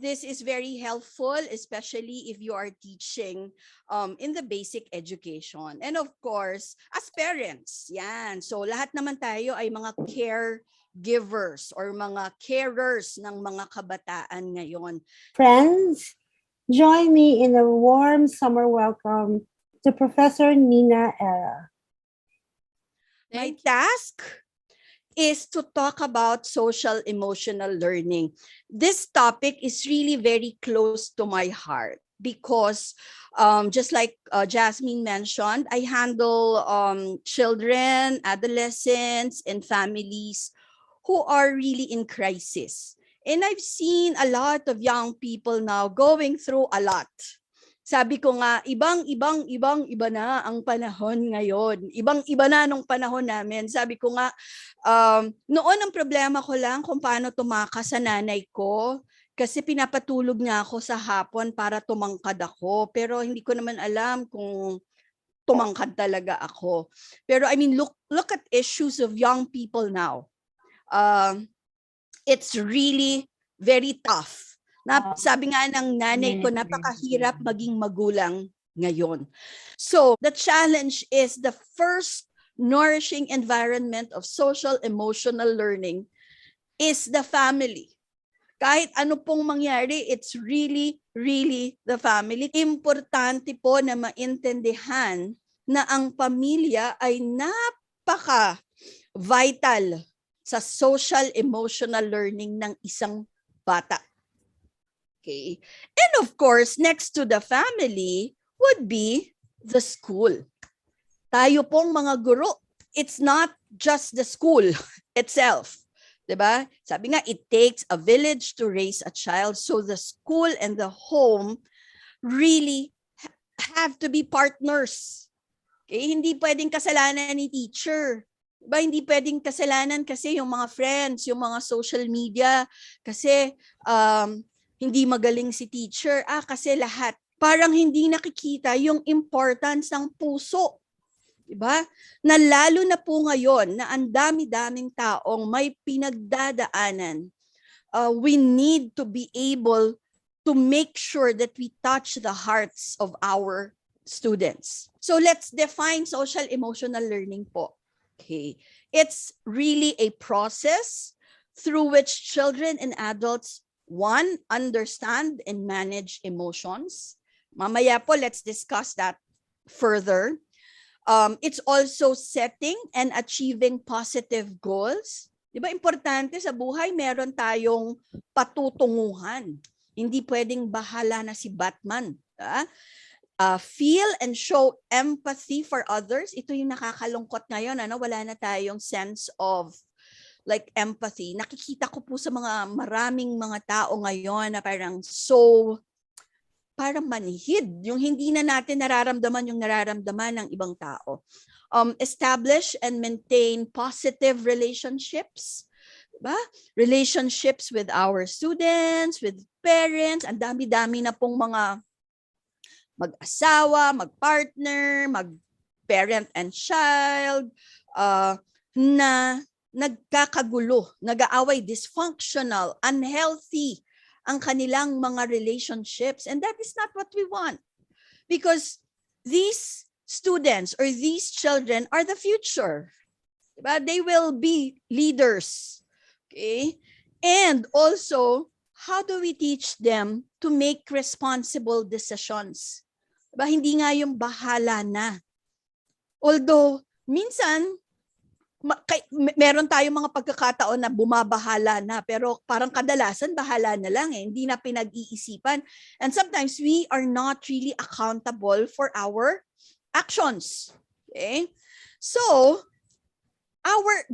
this is very helpful, especially if you are teaching in the basic education. And of course, as parents, yan. So lahat naman tayo ay mga caregivers or mga carers ng mga kabataan ngayon. Friends, join me in a warm summer welcome to Professor Nina Era. My task is to talk about social emotional learning. This topic is really very close to my heart because just like Jasmine mentioned, I handle children, adolescents, and families who are really in crisis. And I've seen a lot of young people now going through a lot. Sabi ko nga, iba na ang panahon ngayon. Ibang-iba na nung panahon namin. Sabi ko nga, noon ang problema ko lang kung paano tumakas sa nanay ko. Kasi pinapatulog niya ako sa hapon para tumangkad ako. Pero hindi ko naman alam kung tumangkad talaga ako. Pero I mean, look at issues of young people now. It's really very tough. Sabi nga ng nanay ko, napakahirap maging magulang ngayon. So the challenge is the first nourishing environment of social emotional learning is the family. Kahit ano pong mangyari, it's really, really the family. Importante po na maintindihan na ang pamilya ay napaka-vital sa social emotional learning ng isang bata. Okay. And of course, next to the family would be the school. Tayo pong mga guro, it's not just the school itself. Diba? Sabi nga, it takes a village to raise a child. So the school and the home really have to be partners. Okay? Hindi pwedeng kasalanan ni teacher. Diba? Hindi pwedeng kasalanan kasi yung mga friends, yung mga social media. Kasi hindi magaling si teacher. Kasi lahat. Parang hindi nakikita yung importance ng puso. Diba? Na lalo na po ngayon na ang dami-daming taong may pinagdadaanan. We need to be able to make sure that we touch the hearts of our students. So let's define social emotional learning po. Okay. It's really a process through which children and adults, one, understand and manage emotions. Mamaya po, let's discuss that further. It's also setting and achieving positive goals. Diba, importante sa buhay, meron tayong patutunguhan. Hindi pwedeng bahala na si Batman. Feel and show empathy for others. Ito yung nakakalungkot ngayon. Wala na tayong sense of like empathy. Nakikita ko po sa maraming mga tao ngayon na parang parang manhid. Yung hindi na natin nararamdaman yung nararamdaman ng ibang tao. Establish and maintain positive relationships. Diba? Relationships with our students, with parents. Ang dami-dami na pong mga mag-asawa, mag-partner, mag-parent and child, na nagkakagulo, nag-aaway, dysfunctional, unhealthy ang kanilang mga relationships. And that is not what we want. Because these students or these children are the future. Diba? They will be leaders. Okay? And also, how do we teach them to make responsible decisions? Diba? Hindi nga yung bahala na. Although, minsan, meron tayong mga pagkakataon na bumabahala na, pero parang kadalasan bahala na lang hindi na pinag-iisipan. And sometimes we are not really accountable for our actions. Okay? So,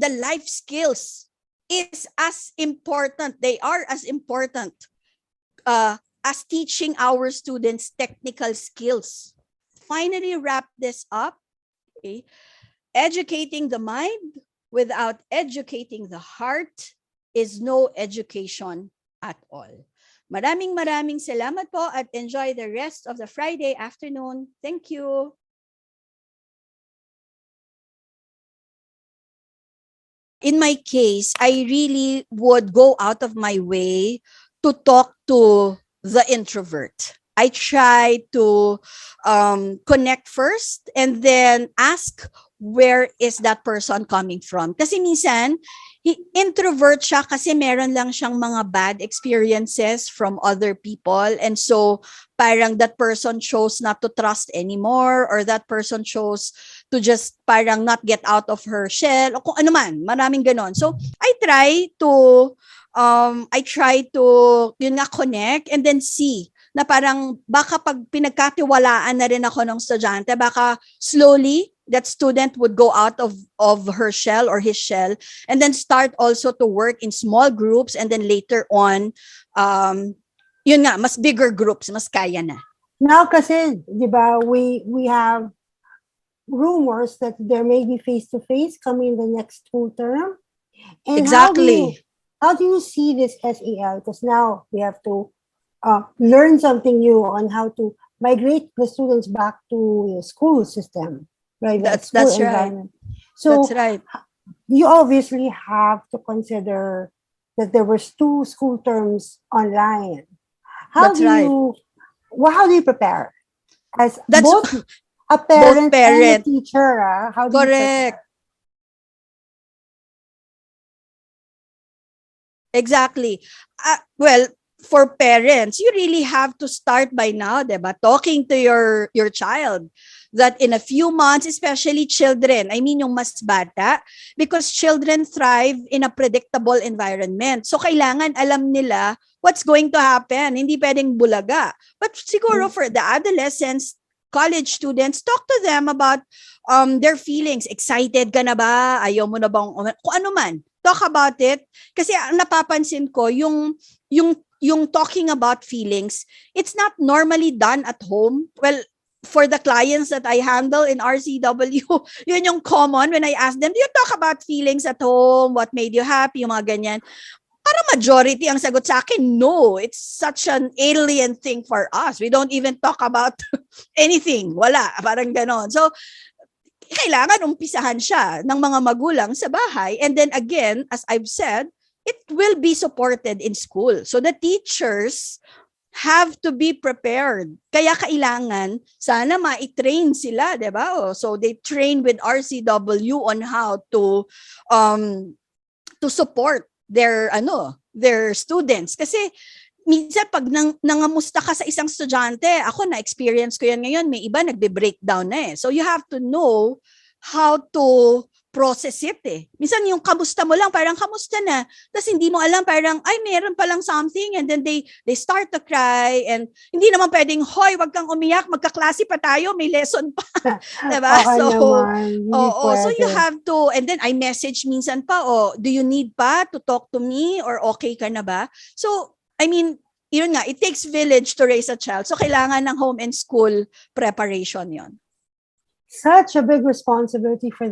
the life skills is as important. They are as important as teaching our students technical skills. Finally, wrap this up. Okay? Educating the mind without educating the heart is no education at all. Maraming salamat po at enjoy the rest of the Friday afternoon. Thank you. In my case, I really would go out of my way to to talk to the introvert. I try to connect first and then ask where is that person coming from. Kasi minsan, introvert siya kasi meron lang siyang mga bad experiences from other people. And so, parang that person chose not to trust anymore, or that person chose to just parang not get out of her shell, o kung ano man, maraming ganon. So, I try to yun nga connect and then see na parang baka pag pinagkatiwalaan na rin ako ng estudyante, baka slowly that student would go out of her shell or his shell and then start also to work in small groups, and then later on yun nga, mas bigger groups, mas kaya na. Now kasi, di ba, we have rumors that there may be face-to-face coming in the next school term. And exactly. How do you see this SEL? Because now we have to learn something new on how to migrate the students back to the school system, right? That's environment. right. So that's right. You obviously have to consider that there were 2 school terms online. How do you prepare as both a parent and a teacher? How do you prepare? Exactly. Well, for parents, you really have to start by now, diba? Talking to your child that in a few months, especially children, I mean yung mas bata, because children thrive in a predictable environment. So kailangan alam nila what's going to happen. Hindi pwedeng bulaga. But siguro for the adolescents, college students, talk to them about their feelings. Excited ka na ba? Ayaw mo na bang kung ano man. Talk about it. Kasi napapansin ko, yung talking about feelings, it's not normally done at home. Well, for the clients that I handle in RCW, yun yung common when I ask them, do you talk about feelings at home? What made you happy? Yung mga ganyan. Parang majority ang sagot sa akin, no. It's such an alien thing for us. We don't even talk about anything. Wala. Parang ganon. So, kailangan umpisahan siya ng mga magulang sa bahay. And then again, as I've said, it will be supported in school. So the teachers have to be prepared. Kaya kailangan, sana ma-train sila, di ba? So they train with RCW on how to support their students. Kasi minsan pag nangamusta ka sa isang estudyante, ako na-experience ko yan ngayon, may iba nagbe-breakdown na eh. So you have to know how to process it eh. Minsan yung kamusta mo lang, parang kamusta na. Tapos hindi mo alam, parang, ay, meron palang something. And then they start to cry. And hindi naman pwedeng, hoy, wag kang umiyak, magkaklase pa tayo, may lesson pa. Diba? So you have to, and then I message minsan pa, do you need pa to talk to me? Or okay ka na ba? So, I mean, yun nga, it takes village to raise a child. So, kailangan ng home and school preparation yon. Such a big responsibility for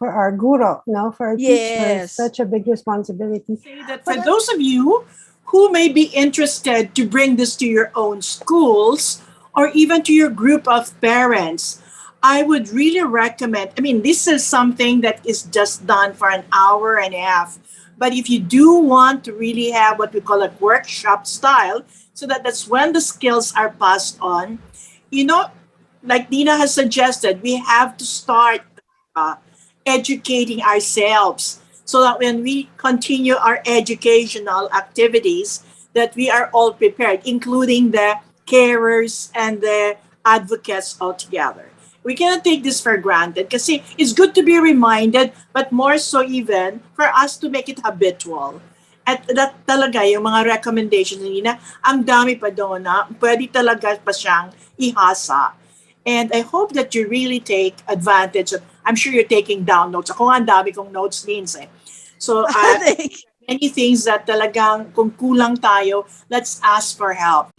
our guro, for our teachers. Such a big responsibility. Say that for those of you who may be interested to bring this to your own schools or even to your group of parents, I would really recommend, this is something that is just done for an hour and a half. But if you do want to really have what we call a workshop style, so that's when the skills are passed on, like Nina has suggested, we have to start educating ourselves so that when we continue our educational activities, that we are all prepared, including the carers and the advocates altogether. We cannot take this for granted kasi it's good to be reminded, but more so even for us to make it habitual. At that talaga, yung mga recommendations nila, ang dami pa doon na pwede talaga pa siyang ihasa. And I hope that you really take advantage of, I'm sure you're taking down notes. Ako nga ang dami kong notes, Lindsay. So, many things that talagang kung kulang tayo, let's ask for help.